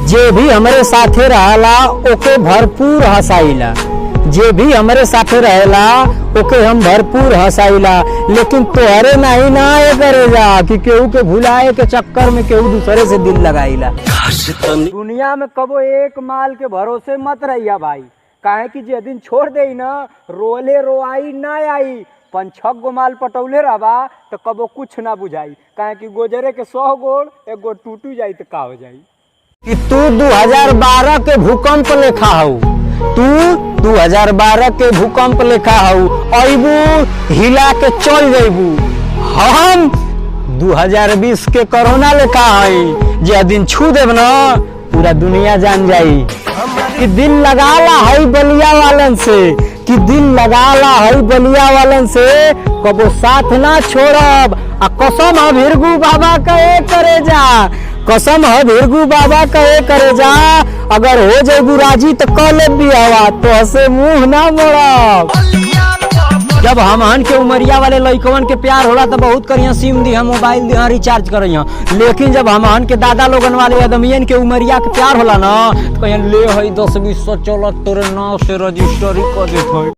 जे भी हमरे साथे रहला ओके भरपूर हंसाइला, जे भी हमरे साथे रहेला ओके हम भरपूर हंसाइला, लेकिन तोहरे नहीं ना ये करेगा कि केहू के भुलाए के चक्कर में केहू दूसरे से दिल लगाइला। दुनिया में कबो एक माल के भरोसे मत रहिया भाई, काहे कि जे दिन छोड़ दे ना रोले रोआई ना आई, 5-6 गो माल पटौले रहबा तो कबो कुछ ना बुझाई, काहे कि गोजरे के 100 गोड़ एक गो टूटू जाई तो का हो जाई। कि तू 2012 के भूकंप लेखा हऊ, तू 2012 के भूकंप लेखा हऊ, अबू हिला के चल जइबू। हम 2020 के कोरोना लेखा हई, जे दिन छू देब ना पूरा दुनिया जान जाई। कि दिल लगाला हई बलिया वालन से, कि दिल लगाला हई बलिया वालन से, कबो साथ ना छोड़ब। आ कसम है भिरगू बाबा कहे करे जा, कसम है भिरगू बाबा कहे करे जा, अगर हो जाएगू राजी तो कल भी हवा तो हसे मुंह ना मोड़ब। जब हमहन के उमरिया वाले लइकवन के प्यार होला तो बहुत करिया सिम दिया, मोबाइल दिया, रिचार्ज करिया, लेकिन जब हमहन के दादा लोगन वाले आदमियन के उमरिया के प्यार होला ना तो कहीं ले हई 10-20 चलो तोरे नाव से रजिस्ट्री कर देत हई।